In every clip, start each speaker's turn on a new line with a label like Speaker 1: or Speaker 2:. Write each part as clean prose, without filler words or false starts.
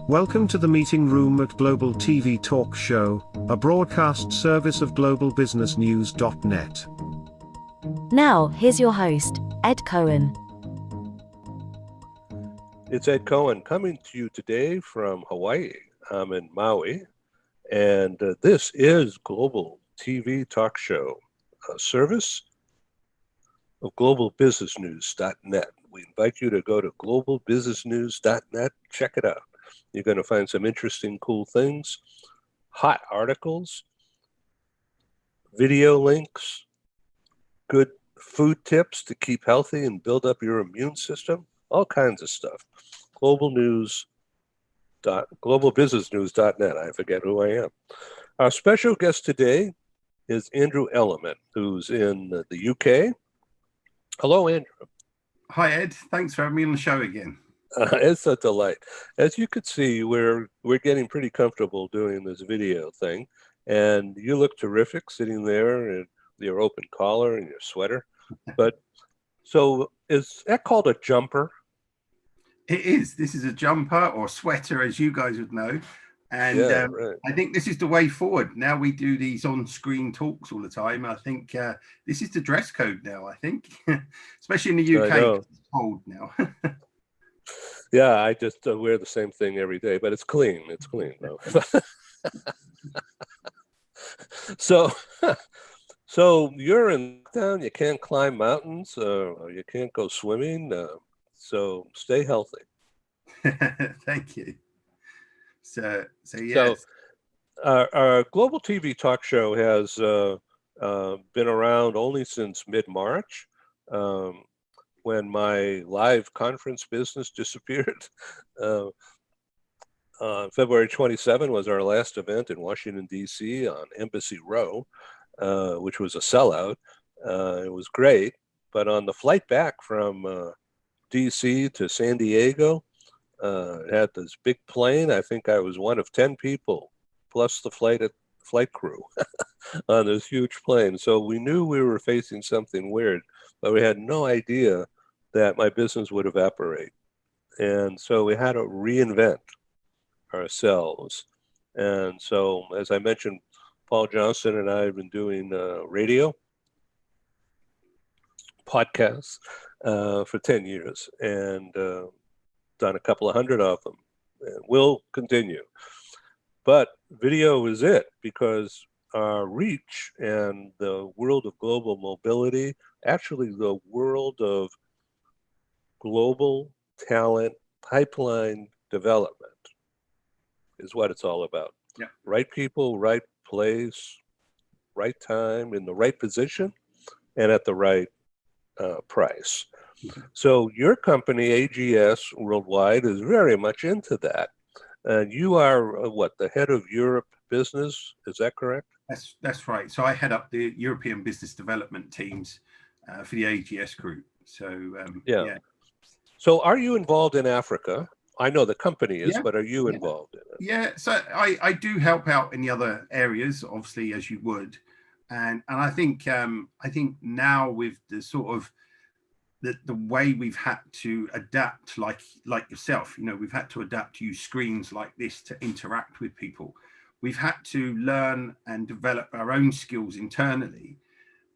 Speaker 1: Welcome to the meeting room at Global TV Talk Show, a broadcast service of globalbusinessnews.net.
Speaker 2: Now, here's your host, Ed Cohen.
Speaker 3: It's Ed Cohen coming to you today from Hawaii. I'm in Maui, and this is Global TV Talk Show, a service of globalbusinessnews.net. We invite you to go to globalbusinessnews.net, check it out. You're going to find some interesting, cool things, hot articles, video links, good food tips to keep healthy and build up your immune system, all kinds of stuff. Globalbusinessnews.net. I forget who I am. Our special guest today is Andrew Elliman, who's in the UK. Hello, Andrew.
Speaker 4: Hi, Ed. Thanks for having me on the show again.
Speaker 3: It's a delight. As you could see, we're getting pretty comfortable doing this video thing, and you look terrific sitting there in your open collar and your sweater. But so is that called a jumper?
Speaker 4: It is. This is a jumper or sweater, as you guys would know. And
Speaker 3: Yeah, right.
Speaker 4: I think this is the way forward. Now we do these on-screen talks all the time. I think this is the dress code now, I think, especially in the UK. It's cold now.
Speaker 3: Yeah, I just wear the same thing every day, but it's clean. It's clean, though. So you're in town. You can't climb mountains. You can't go swimming. So stay healthy.
Speaker 4: Thank you. So yes.
Speaker 3: So our Global TV Talk Show has been around only since mid-March. When my live conference business disappeared. February 27 was our last event in Washington, D.C. on Embassy Row, which was a sellout. It was great, but on the flight back from D.C. to San Diego, it had this big plane. I think I was one of 10 people, plus the flight crew on this huge plane. So we knew we were facing something weird, but we had no idea that my business would evaporate. And so we had to reinvent ourselves. And so, as I mentioned, Paul Johnson and I have been doing radio podcasts for 10 years and done a couple of hundred of them, and we'll continue. But video is it, because our reach and the world of global mobility, actually the world of global talent pipeline development is what it's all about.
Speaker 4: Yeah.
Speaker 3: Right people, right place, right time, in the right position, and at the right price.
Speaker 4: Mm-hmm.
Speaker 3: So your company, AGS Worldwide, is very much into that. And you are the head of Europe business, is that correct?
Speaker 4: That's right. So I head up the European business development teams for the AGS group. So yeah.
Speaker 3: So are you involved in Africa? I know the company is, but are you involved in it?
Speaker 4: Yeah, so I do help out in the other areas, obviously, as you would. And I think now with the sort of the way we've had to adapt, like yourself, we've had to adapt to use screens like this to interact with people. We've had to learn and develop our own skills internally.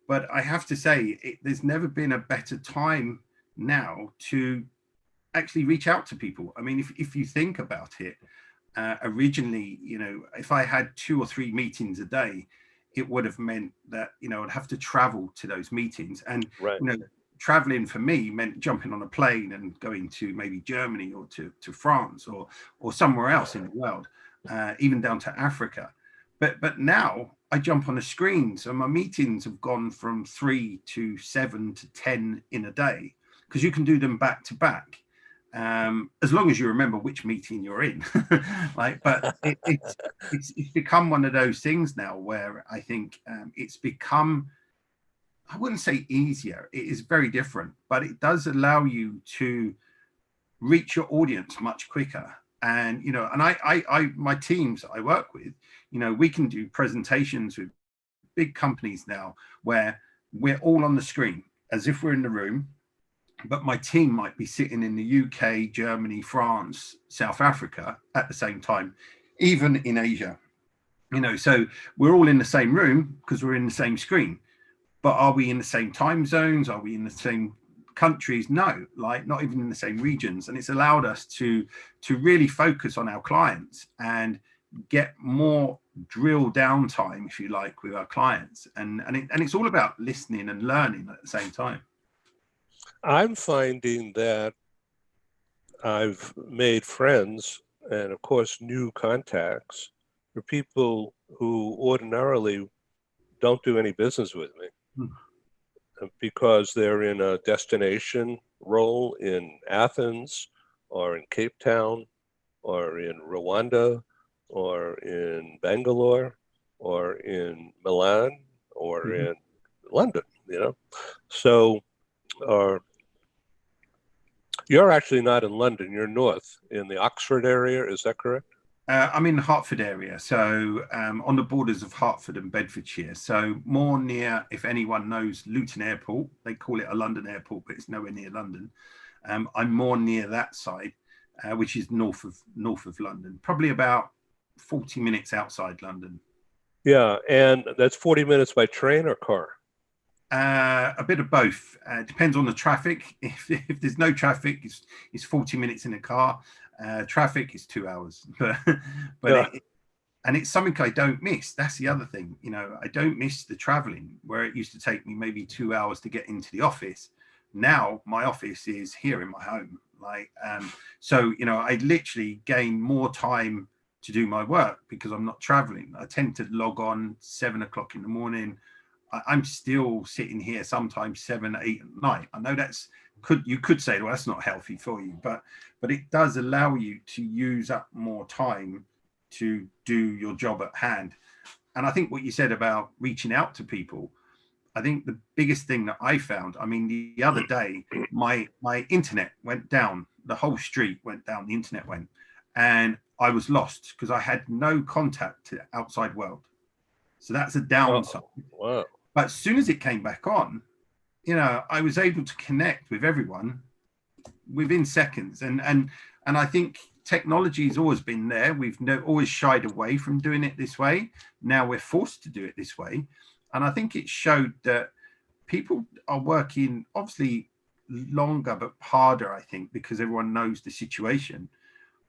Speaker 4: But I have to say, there's never been a better time now to actually reach out to people. I mean, if you think about it, originally, if I had 2 or 3 meetings a day, it would have meant that, I'd have to travel to those meetings. And,
Speaker 3: right.
Speaker 4: Traveling for me meant jumping on a plane and going to maybe Germany or to France or somewhere else in the world, even down to Africa. But now I jump on a screen. So my meetings have gone from 3 to 7 to 10 in a day, because you can do them back to back. As long as you remember which meeting you're in. But it's become one of those things now where I think it's become, I wouldn't say easier, it is very different, but it does allow you to reach your audience much quicker. And, and my teams I work with, we can do presentations with big companies now where we're all on the screen as if we're in the room. but my team might be sitting in the UK, Germany, France, South Africa at the same time, even in Asia. So we're all in the same room because we're in the same screen. But are we in the same time zones? Are we in the same countries? No, like not even in the same regions. And it's allowed us to really focus on our clients and get more drill down time, if you like, with our clients. And it's all about listening and learning at the same time.
Speaker 3: I'm finding that I've made friends and, of course, new contacts for people who ordinarily don't do any business with me because they're in a destination role in Athens or in Cape Town or in Rwanda or in Bangalore or in Milan or in London, So, you're actually not in London, you're north in the Oxford area, is that correct?
Speaker 4: I'm in the Hertford area, so on the borders of Hertford and Bedfordshire. So more near, if anyone knows Luton Airport, they call it a London airport, but it's nowhere near London. I'm more near that side, which is north of London, probably about 40 minutes outside London.
Speaker 3: Yeah, and that's 40 minutes by train or car?
Speaker 4: A bit of both. Depends on the traffic. If there's no traffic, it's 40 minutes in a car. Traffic is 2 hours, but
Speaker 3: Yeah.
Speaker 4: And it's something I don't miss. That's the other thing. I don't miss the traveling where it used to take me maybe 2 hours to get into the office. Now my office is here in my home. So I literally gain more time to do my work because I'm not traveling. I tend to log on 7 o'clock in the morning. I'm still sitting here sometimes 7, 8 at night. I know you could say, well, that's not healthy for you, but it does allow you to use up more time to do your job at hand. And I think what you said about reaching out to people, I think the biggest thing that I found, I mean, the other day, my internet went down, the whole street went down, the internet went, and I was lost because I had no contact to the outside world. So that's a downside.
Speaker 3: Oh, wow.
Speaker 4: But as soon as it came back on, I was able to connect with everyone within seconds. And I think technology has always been there. We've always shied away from doing it this way. Now we're forced to do it this way. And I think it showed that people are working obviously longer but harder, I think, because everyone knows the situation.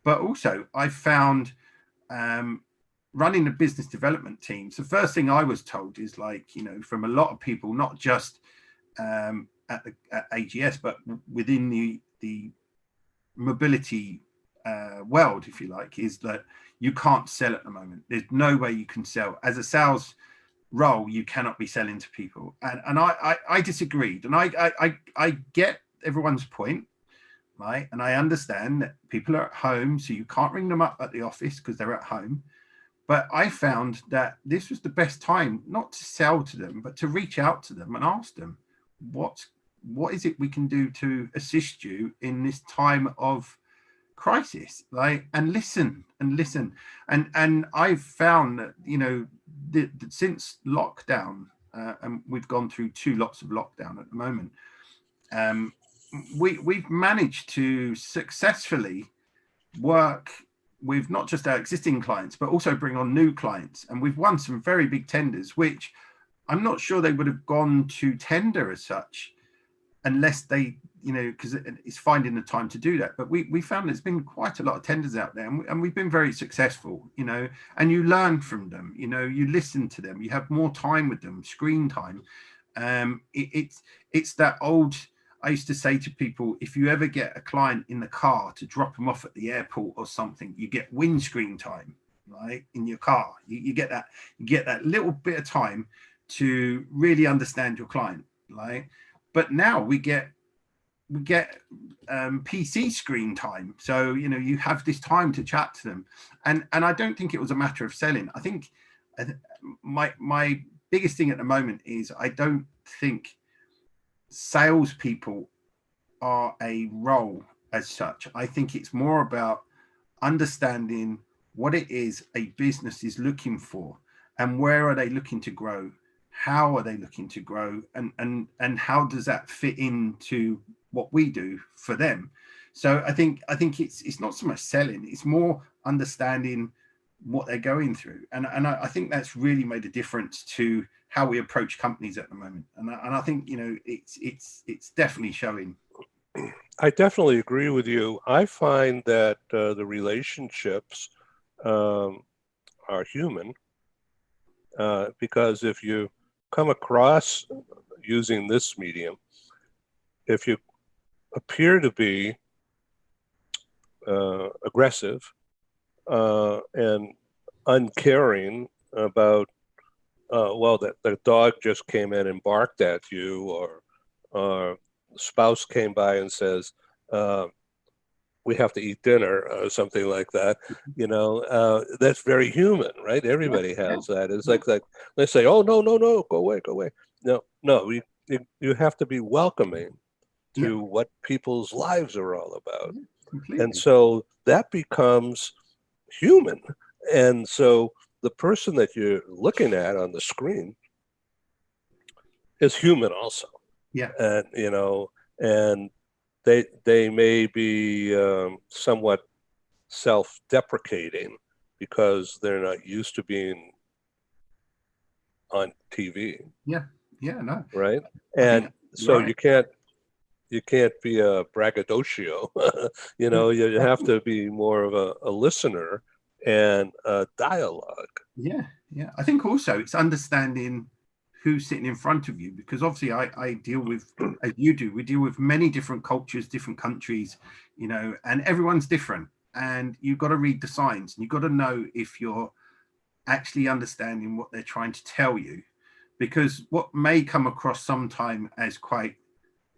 Speaker 4: But also I found running the business development teams, the first thing I was told is from a lot of people, not just at AGS, but within the mobility world, if you like, is that you can't sell at the moment. There's no way you can sell. As a sales role, you cannot be selling to people. And I disagreed. And I get everyone's point, right? And I understand that people are at home, so you can't ring them up at the office because they're at home. But I found that this was the best time not to sell to them, but to reach out to them and ask them, what is it we can do to assist you in this time of crisis? And listen. And I've found that, since lockdown, and we've gone through 2 lots of lockdown at the moment, we've managed to successfully work with not just our existing clients, but also bring on new clients. And we've won some very big tenders, which I'm not sure they would have gone to tender as such unless they, because it's finding the time to do that. But we found there's been quite a lot of tenders out there, and we've been very successful, and you learn from them, you listen to them, you have more time with them, screen time. It's that old, I used to say to people, if you ever get a client in the car to drop them off at the airport or something, you get windscreen time, right, in your car. You get that little bit of time to really understand your client, right? But now we get PC screen time, so you have this time to chat to them, and I don't think it was a matter of selling. I think my biggest thing at the moment is I don't think salespeople are a role as such. I think it's more about understanding what it is a business is looking for and where are they looking to grow, how are they looking to grow, and how does that fit into what we do for them. So I think it's not so much selling, it's more understanding what they're going through, and I think that's really made a difference to how we approach companies at the moment, and I think, you know, it's definitely showing.
Speaker 3: I definitely agree with you. I find that the relationships are human, because if you come across using this medium, if you appear to be aggressive and uncaring about, well, that the dog just came in and barked at you, or spouse came by and says, we have to eat dinner, or something like that, you know, that's very human, right? Everybody has that. It's like they say, oh, no, no, no, go away, go away. No, you have to be welcoming to what people's lives are all about.
Speaker 4: Completely.
Speaker 3: And so that becomes human. And so the person that you're looking at on the screen is human also.
Speaker 4: Yeah.
Speaker 3: And, you know, and they may be somewhat self-deprecating because they're not used to being on TV.
Speaker 4: Yeah. No.
Speaker 3: Right.
Speaker 4: I
Speaker 3: And
Speaker 4: think
Speaker 3: so
Speaker 4: right.
Speaker 3: you can't be a braggadocio. You know, you have to be more of a listener and a dialogue.
Speaker 4: Yeah. I think also it's understanding who's sitting in front of you, because obviously I deal with, as you do, we deal with many different cultures, different countries, you know, and everyone's different, and you've got to read the signs, and you've got to know if you're actually understanding what they're trying to tell you, because what may come across sometime as quite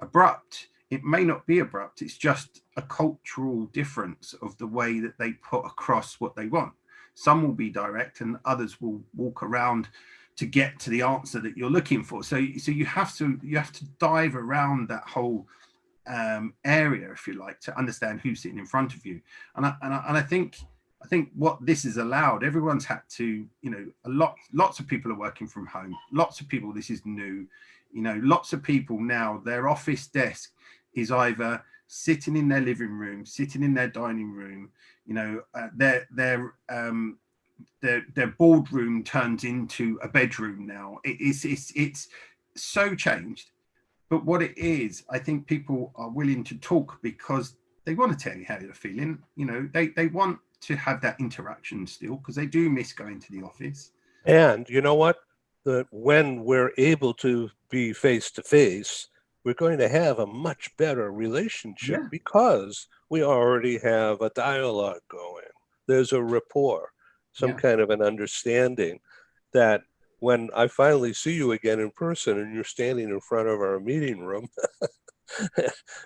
Speaker 4: abrupt, it may not be abrupt, it's just a cultural difference of the way that they put across what they want. Some will be direct and others will walk around to get to the answer that you're looking for. So you have to dive around that whole area, if you like, to understand who's sitting in front of you. And I think what this has allowed, everyone's had to, you know, lots of people are working from home. Lots of people, this is new, you know, lots of people now, their office desk is either sitting in their living room, sitting in their dining room, you know, their boardroom turns into a bedroom now. It's so changed. But what it is, I think people are willing to talk because they want to tell you how they're feeling. You know, they want to have that interaction still, because they do miss going to the office.
Speaker 3: And you know what? When we're able to be face to face, we're going to have a much better relationship because we already have a dialogue going. There's a rapport, some kind of an understanding that when I finally see you again in person and you're standing in front of our meeting room,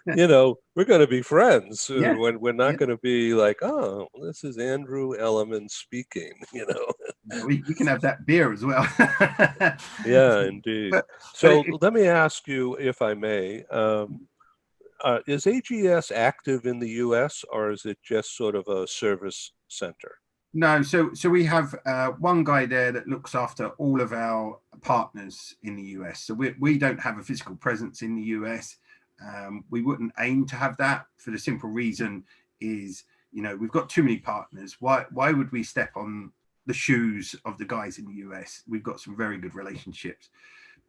Speaker 3: you know, we're going to be friends. We're not going to be like, oh, this is Andrew Elliman speaking, you know.
Speaker 4: We can have that beer as well.
Speaker 3: Yeah, indeed. So let me ask you, if I may, is AGS active in the US, or is it just sort of a service center?
Speaker 4: No, so we have one guy there that looks after all of our partners in the US. So we don't have a physical presence in the US. We wouldn't aim to have that, for the simple reason is, you know, we've got too many partners. Why would we step on the shoes of the guys in the US? We've got some very good relationships.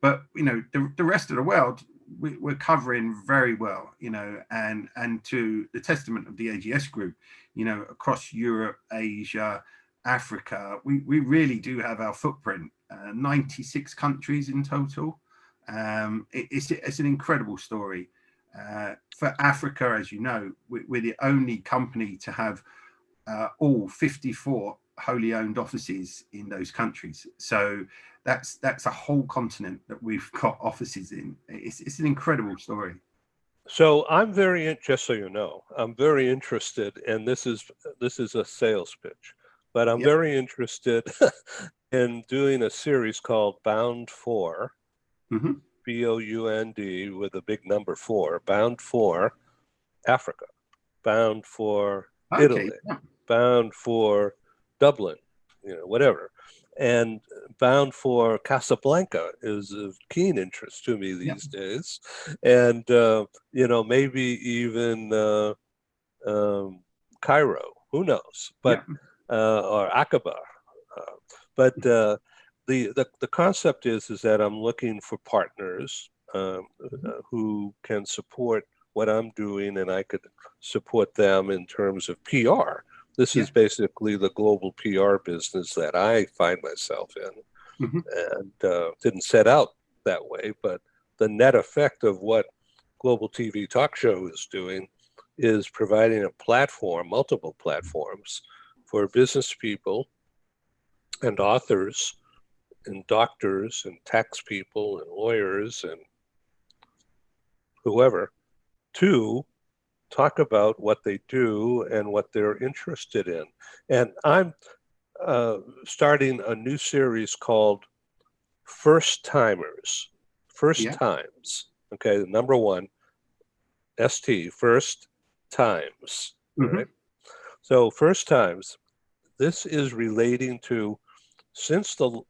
Speaker 4: But, you know, the rest of the world, we're covering very well, you know, and to the testament of the AGS group, you know, across Europe, Asia, Africa, we really do have our footprint, 96 countries in total. It's an incredible story. For Africa, as you know, we're the only company to have all 54 wholly owned offices in those countries. So that's a whole continent that we've got offices in. It's an incredible story.
Speaker 3: So I'm just so you know, I'm very interested, and this is a sales pitch, but I'm very interested in doing a series called Bound for, B-O-U-N-D with a big number 4, Bound for Africa, Bound for Italy, Bound for Dublin, you know, whatever. and Bound for Casablanca is of keen interest to me these days, and maybe even Cairo, who knows, but or Aqaba, but the concept is that I'm looking for partners who can support what I'm doing, and I could support them in terms of PR. This is basically the global PR business that I find myself in, and didn't set out that way, but the net effect of what Global TV Talk Show is doing is providing a platform, multiple platforms, for business people and authors and doctors and tax people and lawyers and whoever to talk about what they do and what they're interested in. And I'm starting a new series called First Timers, First Times. Okay, the number one, ST, First Times. All right. So First Times, this is relating to, since the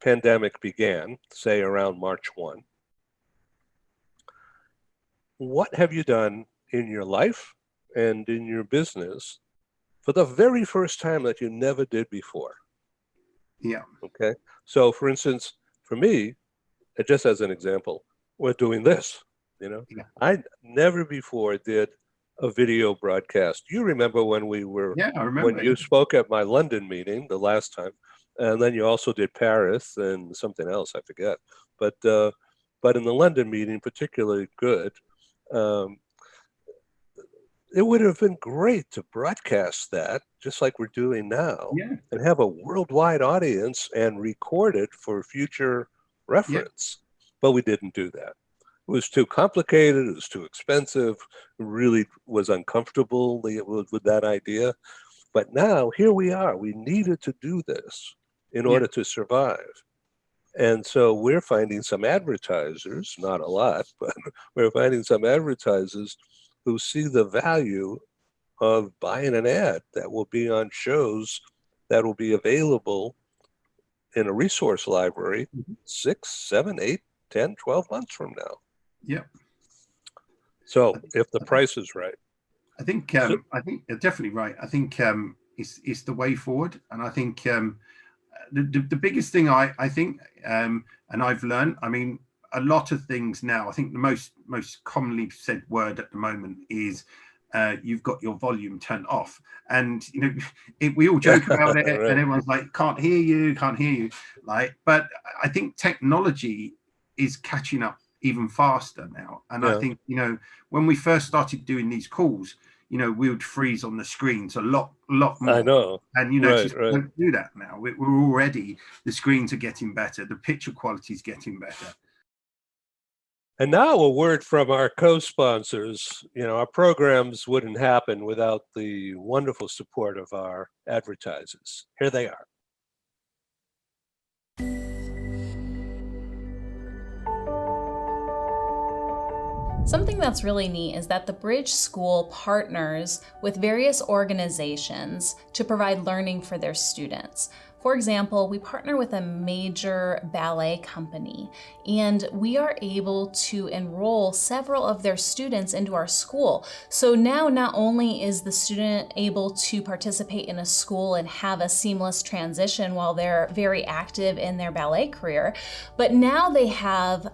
Speaker 3: pandemic began, say around March 1, what have you done in your life and in your business for the very first time that you never did before? Okay. So for instance, for me, just as an example, we're doing this, I never before did a video broadcast. You remember when we were,
Speaker 4: I remember
Speaker 3: when you spoke at my London meeting the last time, and then you also did Paris and something else, I forget. But in the London meeting, particularly good, it would have been great to broadcast that just like we're doing now and have a worldwide audience and record it for future reference. But we didn't do that. It was too complicated. It was too expensive. It really was uncomfortable with that idea. But now here we are. We needed to do this in order to survive. And so we're finding some advertisers, not a lot, but we're finding some advertisers who see the value of buying an ad that will be on shows that will be available in a resource library 6, 7, 8, 10, 12 months from now. So if the price is right.
Speaker 4: I think you're definitely right. I think it's the way forward. And I think the biggest thing I think, and I've learned, I mean, a lot of things now, I think the most commonly said word at the moment is you've got your volume turned off. And, we all joke about it and everyone's like, can't hear you. Like, but I think technology is catching up even faster now. And I think, when we first started doing these calls, we would freeze on the screens a lot more.
Speaker 3: I know.
Speaker 4: And, just don't do that now. We're already, the screens are getting better. The picture quality is getting better.
Speaker 3: And now a word from our co-sponsors. Our programs wouldn't happen without the wonderful support of our advertisers. Here they are.
Speaker 5: Something that's really neat is that the Bridge School partners with various organizations to provide learning for their students. For example, we partner with a major ballet company, and we are able to enroll several of their students into our school. So now not only is the student able to participate in a school and have a seamless transition while they're very active in their ballet career, but now they have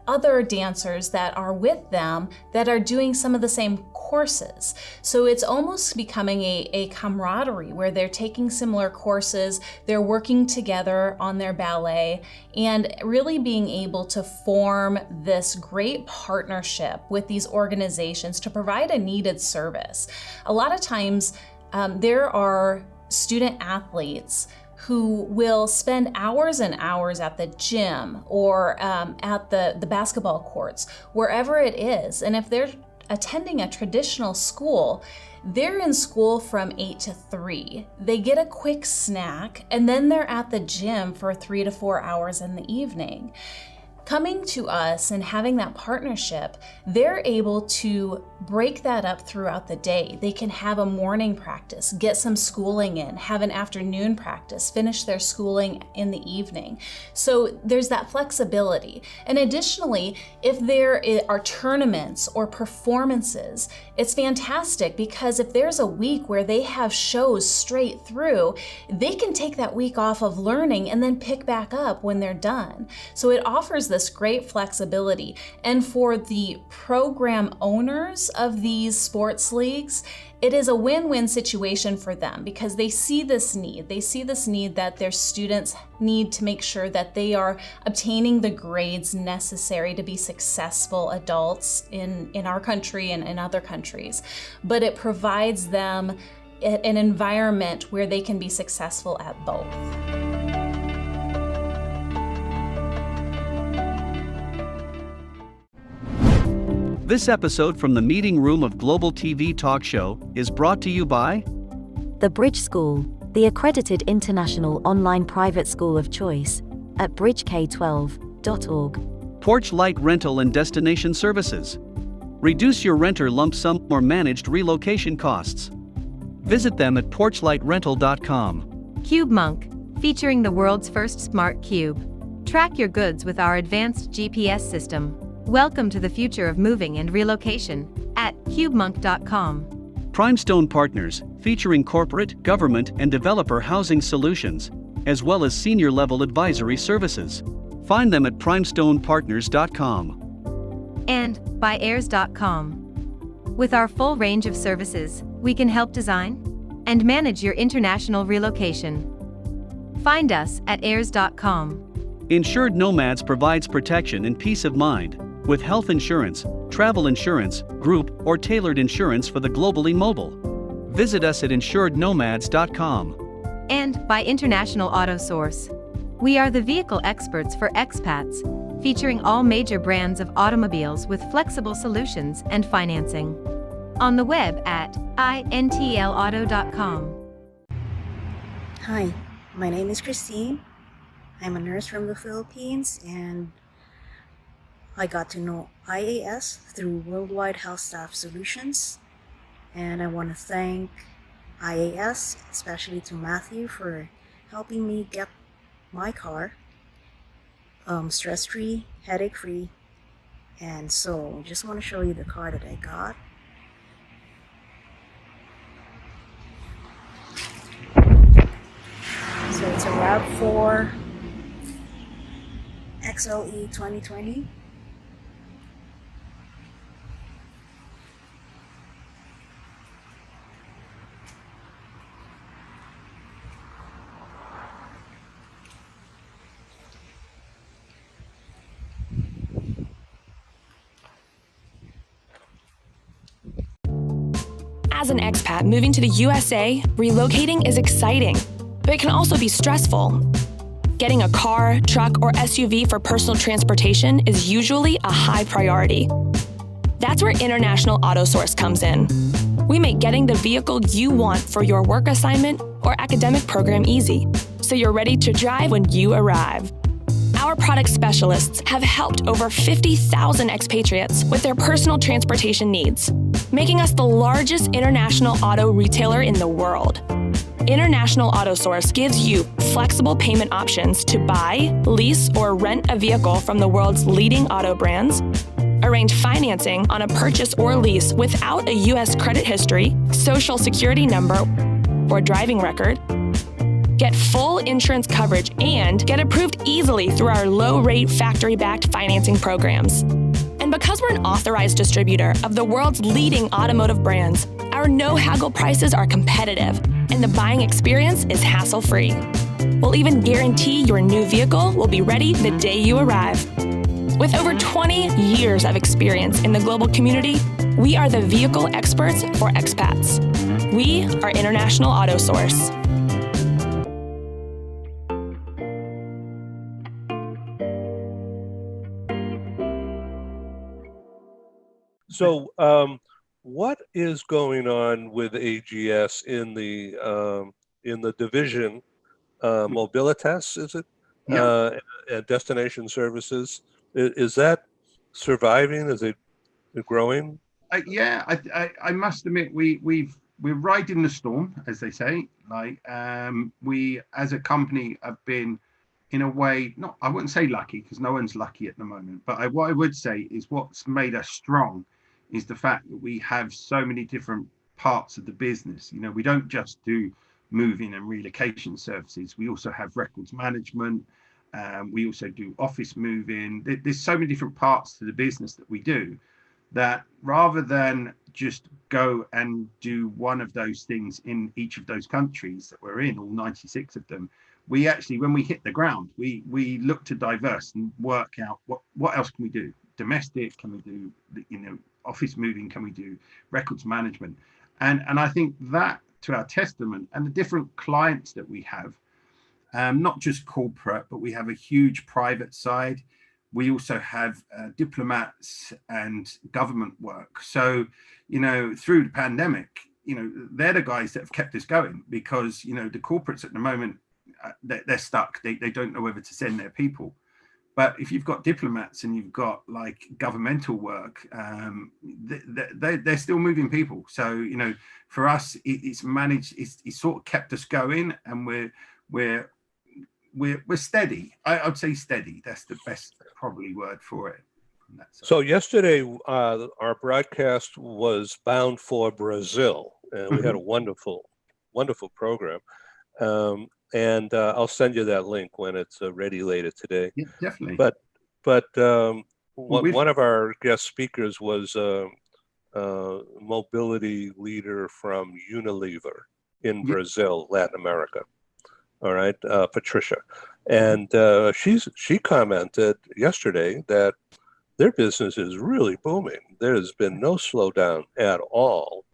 Speaker 5: other dancers that are with them that are doing some of the same courses. So it's almost becoming a camaraderie where they're taking similar courses, they're working together on their ballet, and really being able to form this great partnership with these organizations to provide a needed service. A lot of times there are student athletes who will spend hours and hours at the gym or at the basketball courts, wherever it is. And if they're attending a traditional school, they're in school from 8 to 3. They get a quick snack, and then they're at the gym for 3 to 4 hours in the evening. Coming to us and having that partnership, they're able to break that up throughout the day. They can have a morning practice, get some schooling in, have an afternoon practice, finish their schooling in the evening. So there's that flexibility. And additionally, if there are tournaments or performances, it's fantastic because if there's a week where they have shows straight through, they can take that week off of learning and then pick back up when they're done. So it offers this great flexibility. And for the program owners of these sports leagues, it is a win-win situation for them because they see this need. They see this need that their students need to make sure that they are obtaining the grades necessary to be successful adults in our country and in other countries. But it provides them an environment where they can be successful at both.
Speaker 6: This episode from the meeting room of Global TV Talk Show is brought to you by
Speaker 2: The Bridge School, the accredited international online private school of choice, at bridgek12.org.
Speaker 6: Porch Light Rental and Destination Services. Reduce your renter lump sum or managed relocation costs. Visit them at porchlightrental.com.
Speaker 7: Cube Monk, featuring the world's first smart cube. Track your goods with our advanced GPS system. Welcome to the future of moving and relocation at cubemonk.com.
Speaker 6: Primestone Partners, featuring corporate, government, and developer housing solutions, as well as senior-level advisory services. Find them at primestonepartners.com.
Speaker 7: And by heirs.com. With our full range of services, we can help design and manage your international relocation. Find us at heirs.com.
Speaker 6: Insured Nomads provides protection and peace of mind, with health insurance, travel insurance, group, or tailored insurance for the globally mobile. Visit us at insurednomads.com.
Speaker 7: And by International Auto Source. We are the vehicle experts for expats, featuring all major brands of automobiles with flexible solutions and financing. On the web at intlauto.com.
Speaker 8: Hi, my name is Christine. I'm a nurse from the Philippines, and I got to know IAS through Worldwide Health Staff Solutions. And I want to thank IAS, especially to Matthew, for helping me get my car stress-free, headache-free. And so I just want to show you the car that I got. So it's a RAV4 XLE 2020.
Speaker 9: As an expat moving to the USA, relocating is exciting, but it can also be stressful. Getting a car, truck, or SUV for personal transportation is usually a high priority. That's where International Auto Source comes in. We make getting the vehicle you want for your work assignment or academic program easy, so you're ready to drive when you arrive. Our product specialists have helped over 50,000 expatriates with their personal transportation needs, making us the largest international auto retailer in the world. International Auto Source gives you flexible payment options to buy, lease, or rent a vehicle from the world's leading auto brands, arrange financing on a purchase or lease without a U.S. credit history, social security number, or driving record, get full insurance coverage, and get approved easily through our low-rate factory-backed financing programs. And because we're an authorized distributor of the world's leading automotive brands, our no-haggle prices are competitive, and the buying experience is hassle-free. We'll even guarantee your new vehicle will be ready the day you arrive. With over 20 years of experience in the global community, we are the vehicle experts for expats. We are International Auto Source.
Speaker 3: So, what is going on with AGS in the division Mobilitas? Is it
Speaker 4: Yeah.
Speaker 3: and destination services? Is that surviving? Is it growing?
Speaker 4: Yeah, I must admit we're riding the storm, as they say. Like we as a company have been, in a way, not, I wouldn't say lucky because no one's lucky at the moment, but what I would say is what's made us strong is the fact that we have so many different parts of the business. You know, we don't just do moving and relocation services. We also have records management. We also do office moving. There's so many different parts to the business that we do, that rather than just go and do one of those things in each of those countries that we're in, all 96 of them, we actually, when we hit the ground, we look to diverse and work out what else can we do. Domestic, can we do, you know, office moving, can we do records management? And I think that, to our testament and the different clients that we have, not just corporate, but we have a huge private side. We also have diplomats and government work. So, you know, through the pandemic, you know, they're the guys that have kept us going, because, you know, the corporates at the moment, they're stuck. They don't know whether to send their people. But if you've got diplomats and you've got like governmental work, they're still moving people. So, you know, for us, it's managed, it's sort of kept us going, and we're steady. I'd say steady. That's the best probably word for it.
Speaker 3: So yesterday, our broadcast was bound for Brazil, and we had a wonderful program. And I'll send you that link when it's ready later today.
Speaker 4: Yeah, definitely.
Speaker 3: But one of our guest speakers was a mobility leader from Unilever in Brazil, Latin America. All right, Patricia, and she commented yesterday that their business is really booming. There has been no slowdown at all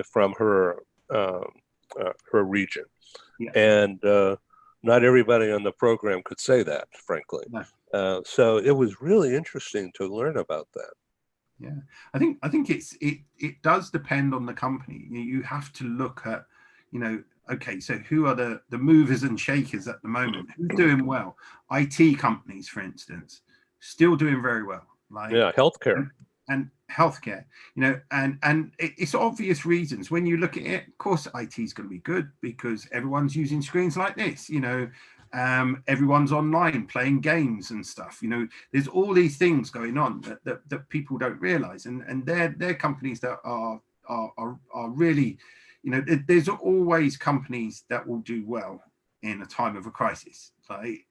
Speaker 3: from her region. Yeah. And not everybody on the program could say that, frankly. No. So it was really interesting to learn about that.
Speaker 4: Yeah, I think it does depend on the company. You have to look at, you know, okay, so who are the movers and shakers at the moment? Who's doing well? IT companies, for instance, still doing very well. Like,
Speaker 3: yeah, healthcare.
Speaker 4: And healthcare, you know, and it's obvious reasons. When you look at it, of course, IT is going to be good because everyone's using screens like this, you know, everyone's online playing games and stuff. You know, there's all these things going on that people don't realize, and they're companies that are really, you know, there's always companies that will do well in a time of a crisis. Like,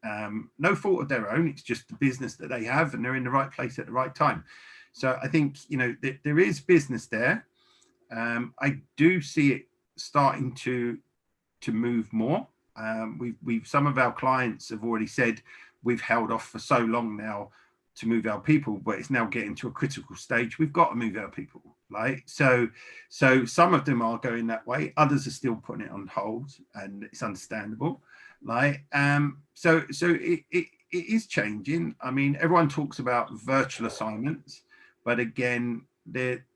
Speaker 4: no fault of their own. It's just the business that they have, and they're in the right place at the right time. So I think, you know, there is business there. I do see it starting to move more. We've some of our clients have already said we've held off for so long now to move our people, but it's now getting to a critical stage. We've got to move our people, right? So some of them are going that way. Others are still putting it on hold, and it's understandable. Like, so it is changing. I mean, everyone talks about virtual assignments, but again,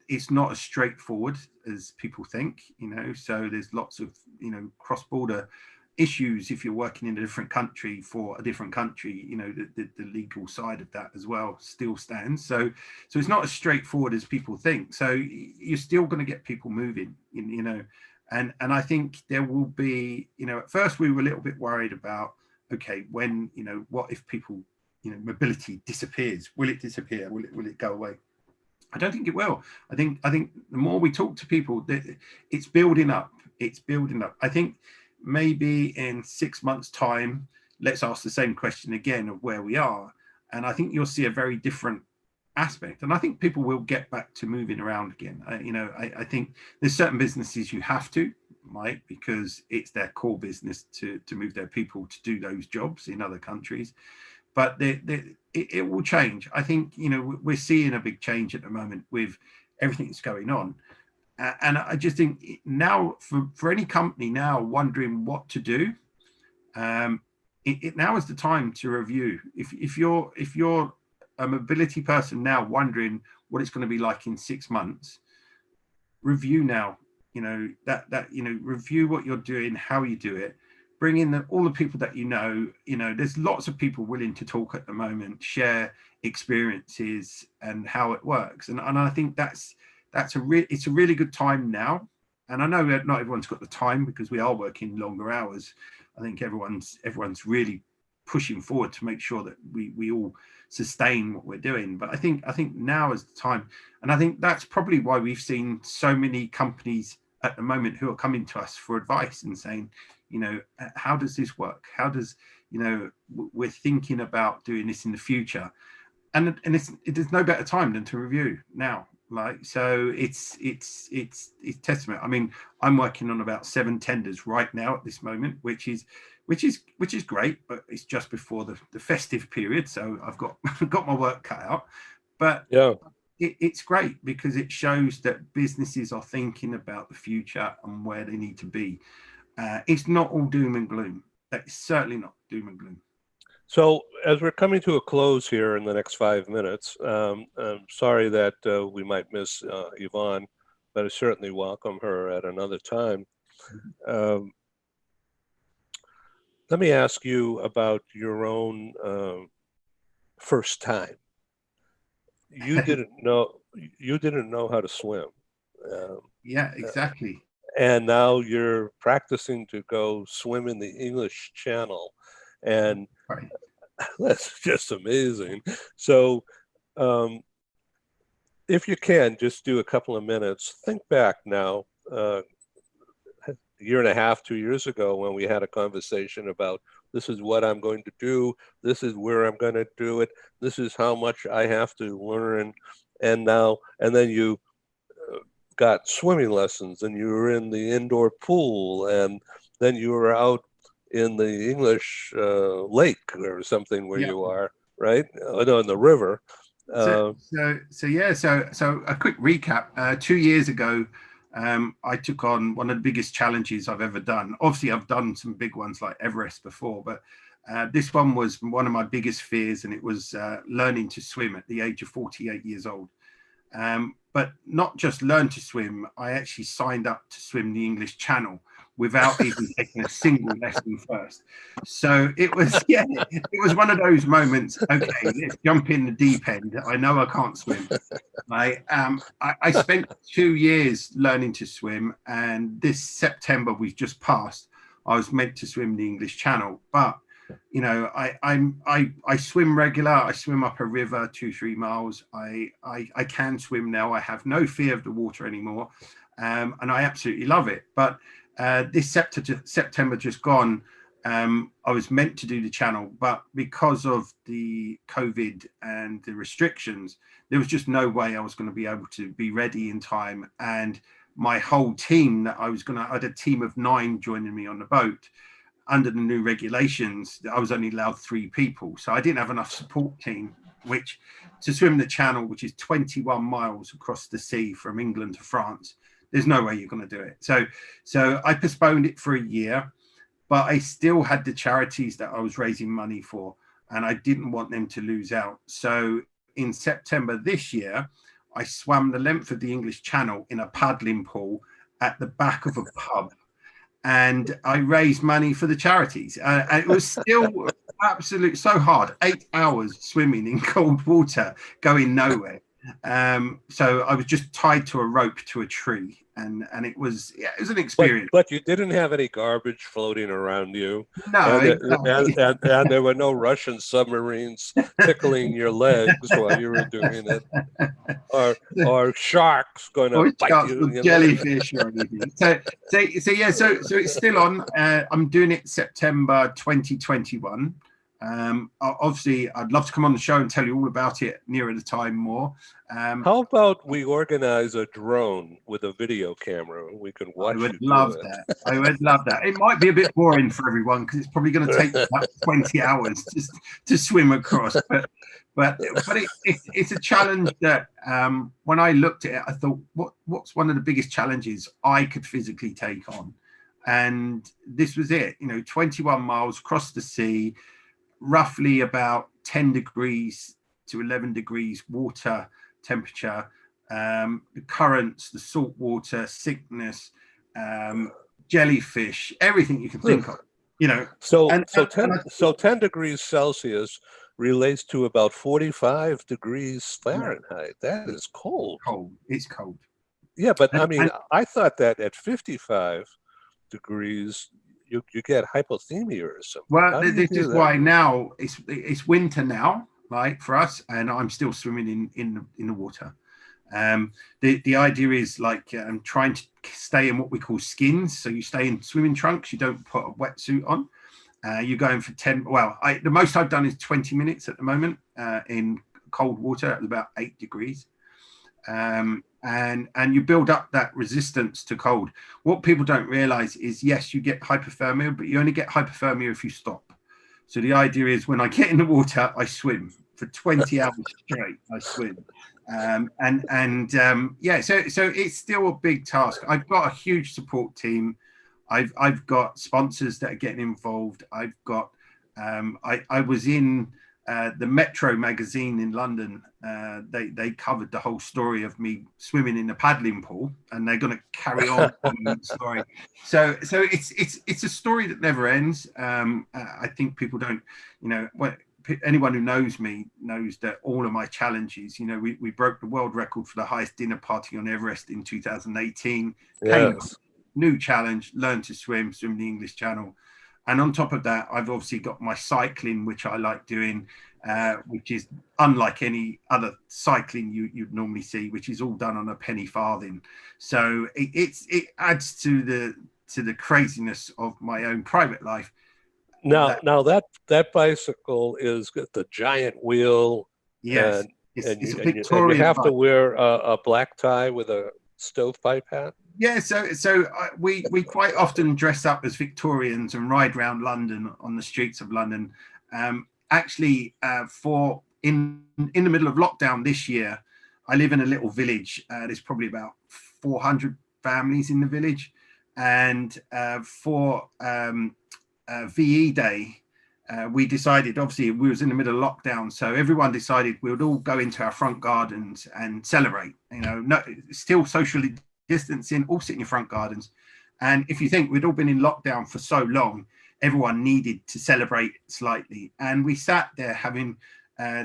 Speaker 4: it's not as straightforward as people think, you know. So there's lots of, you know, cross-border issues if you're working in a different country for a different country. You know, the legal side of that as well still stands. So it's not as straightforward as people think. So you're still going to get people moving, you know. And I think there will be, you know, at first we were a little bit worried about, okay, when, you know, what if people, you know, mobility disappears? Will it disappear? Will it go away? I don't think it will. I think the more we talk to people, it's building up. It's building up. I think maybe in 6 months' time, let's ask the same question again of where we are. And I think you'll see a very different aspect. And I think people will get back to moving around again. I think there's certain businesses you have to, right, because it's their core business to move their people to do those jobs in other countries. But it will change. I think, you know, we're seeing a big change at the moment with everything that's going on. And I just think now for any company now wondering what to do, it now is the time to review. If you're a mobility person now wondering what it's going to be like in 6 months, review now. You know, that you know, review what you're doing, how you do it, bring in all the people that you know. There's lots of people willing to talk at the moment, share experiences and how it works. And I think it's a really good time now. And I know that not everyone's got the time because we are working longer hours. I think everyone's really pushing forward to make sure that we all sustain what we're doing. But I think now is the time. And I think that's probably why we've seen so many companies at the moment who are coming to us for advice and saying, how does this work? How does, we're thinking about doing this in the future. And there's no better time than to review now. So it's testament. I mean, I'm working on about 7 tenders right now at this moment, which is great, but it's just before the festive period, so I've got my work cut out. But
Speaker 3: Yeah,
Speaker 4: it's great because it shows that businesses are thinking about the future and where they need to be. It's not all doom and gloom. It's certainly not doom and gloom.
Speaker 3: so as we're coming to a close here in the next 5 minutes, I'm sorry that we might miss Yvonne, but I certainly welcome her at another time. Let me ask you about your own first time. You didn't know how to swim.
Speaker 4: Yeah, exactly.
Speaker 3: And now you're practicing to go swim in the English Channel, and
Speaker 4: Right.
Speaker 3: that's just amazing. So, if you can, just do a couple of minutes. Think back now, a year and a half, 2 years ago, when we had a conversation about this is what I'm going to do, this is where I'm going to do it, this is how much I have to learn, and then you got swimming lessons, and you were in the indoor pool, and then you were out in the English lake or something where you are, right? No, in the river.
Speaker 4: So a quick recap. 2 years ago, I took on one of the biggest challenges I've ever done. Obviously, I've done some big ones like Everest before, but this one was one of my biggest fears, and it was learning to swim at the age of 48 years old. But not just learn to swim, I actually signed up to swim the English Channel without even taking a single lesson first. So it was one of those moments. Okay, let's jump in the deep end. I know I can't swim. I spent 2 years learning to swim, and this September we've just passed, I was meant to swim the English Channel, but I swim regular. I swim up a river 2-3 miles. I can swim now. I have no fear of the water anymore, and I absolutely love it. But this September just gone, I was meant to do the Channel, but because of the COVID and the restrictions, there was just no way I was going to be able to be ready in time. And my whole team I had a team of 9 joining me on the boat. Under the new regulations, I was only allowed 3 people. So I didn't have enough support team, which to swim the Channel, which is 21 miles across the sea from England to France, there's no way you're going to do it. So I postponed it for a year, but I still had the charities that I was raising money for, and I didn't want them to lose out. So in September this year, I swam the length of the English Channel in a paddling pool at the back of a pub. And I raised money for the charities. And it was still absolutely so hard. 8 hours swimming in cold water, going nowhere. So I was just tied to a rope to a tree, and it was an experience.
Speaker 3: But you didn't have any garbage floating around you.
Speaker 4: No,
Speaker 3: and there were no Russian submarines tickling your legs while you were doing it, or sharks going to bite you.
Speaker 4: Or jellyfish or anything. So it's still on. I'm doing it September 2021. Obviously, I'd love to come on the show and tell you all about it nearer the time more.
Speaker 3: How about we organize a drone with a video camera? We can watch.
Speaker 4: I would love that. I would love that. It might be a bit boring for everyone because it's probably going to take about 20 hours just to swim across. But it's a challenge that when I looked at it, I thought, what's one of the biggest challenges I could physically take on? And this was it. 21 miles across the sea. Roughly about 10 degrees to 11 degrees water temperature, the currents, the salt water, sickness, jellyfish, everything you can think of. You know,
Speaker 3: So
Speaker 4: and,
Speaker 3: so
Speaker 4: and, and
Speaker 3: 10
Speaker 4: I,
Speaker 3: so 10 degrees Celsius relates to about 45 degrees
Speaker 4: yeah,
Speaker 3: Fahrenheit. That is cold.
Speaker 4: cold. It's cold.
Speaker 3: Yeah, but I
Speaker 4: And,
Speaker 3: mean,
Speaker 4: and
Speaker 3: I thought that at 55 degrees you get hypothermia or something.
Speaker 4: well,
Speaker 3: How do you
Speaker 4: this
Speaker 3: do
Speaker 4: is
Speaker 3: that?
Speaker 4: why now it's winter now, right, for us, and I'm still swimming in the water. The idea is like trying to stay in what we call skins. So you stay in swimming trunks. You don't put a wetsuit on. You're going for 10. Well, the most I've done is 20 minutes at the moment in cold water at about 8 degrees. And you build up that resistance to cold. What people don't realize is, yes, you get hypothermia, but you only get hypothermia if you stop. So the idea is, when I get in the water, I swim for 20 hours straight. I swim, yeah. So it's still a big task. I've got a huge support team. I've got sponsors that are getting involved. I've got I was in the Metro magazine in London. They covered the whole story of me swimming in the paddling pool, and they're going to carry on the story. So it's a story that never ends. I think people don't, anyone who knows me knows that all of my challenges, we broke the world record for the highest dinner party on Everest in 2018.
Speaker 3: Yes.
Speaker 4: New challenge, learn to swim the English Channel. And on top of that, I've obviously got my cycling, which I like doing, which is unlike any other cycling you'd normally see, which is all done on a penny farthing. So it adds to the craziness of my own private life.
Speaker 3: Now that bicycle is got the giant wheel.
Speaker 4: Yes,
Speaker 3: and
Speaker 4: it's a
Speaker 3: you
Speaker 4: Victorian
Speaker 3: have to
Speaker 4: bike.
Speaker 3: wear a black tie with a stovepipe hat.
Speaker 4: Yeah, so we quite often dress up as Victorians and ride around London on the streets of London. Actually, in the middle of lockdown this year, I live in a little village. There's probably about 400 families in the village, and for VE Day, we decided, obviously we was in the middle of lockdown, so everyone decided we would all go into our front gardens and celebrate. Still socially distancing, all sit in your front gardens. And if you think, we'd all been in lockdown for so long, everyone needed to celebrate slightly. And we sat there having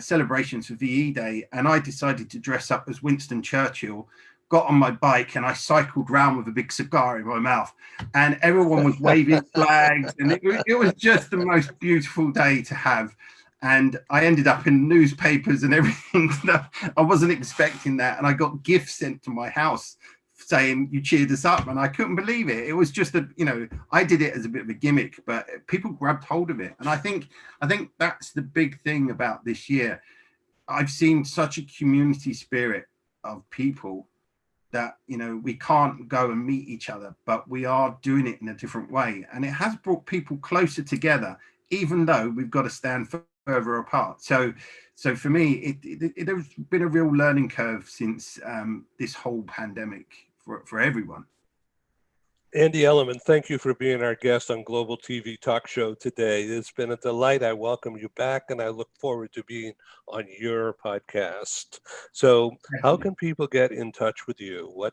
Speaker 4: celebrations for VE Day, and I decided to dress up as Winston Churchill, got on my bike, and I cycled round with a big cigar in my mouth, and everyone was waving flags, and it was just the most beautiful day to have. And I ended up in newspapers and everything. I wasn't expecting that, and I got gifts sent to my house saying you cheered us up, and I couldn't believe it. It was just I did it as a bit of a gimmick, but people grabbed hold of it. And I think that's the big thing about this year. I've seen such a community spirit of people that we can't go and meet each other, but we are doing it in a different way, and it has brought people closer together, even though we've got to stand further apart. So for me, it has been a real learning curve since this whole pandemic for everyone.
Speaker 3: Andy Elliman, thank you for being our guest on Global TV Talk Show today. It's been a delight. I welcome you back, and I look forward to being on your podcast. So how can people get in touch with you?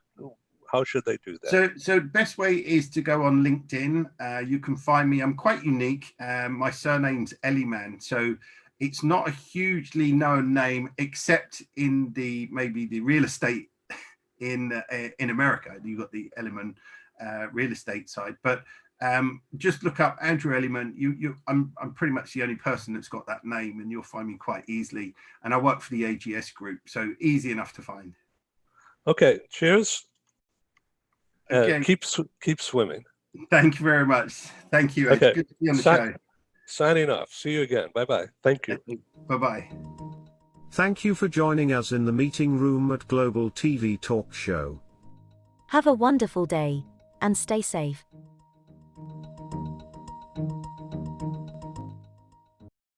Speaker 3: How should they do that?
Speaker 4: So best way is to go on LinkedIn. You can find me. I'm quite unique. My surname's Elliman, so it's not a hugely known name, except in maybe the real estate in America. You've got the Elliman real estate side, but just look up Andrew Elliman. I'm pretty much the only person that's got that name, and you'll find me quite easily. And I work for the AGS group, so easy enough to find.
Speaker 3: Okay, cheers.
Speaker 4: Okay.
Speaker 3: Keep swimming.
Speaker 4: Thank you very much. Thank you.
Speaker 3: Okay.
Speaker 4: It's good to be on the show.
Speaker 3: Signing off. See you again. Bye-bye. Thank you.
Speaker 4: Bye-bye.
Speaker 1: Thank you for joining us in the meeting room at Global TV Talk Show.
Speaker 2: Have a wonderful day, and stay safe.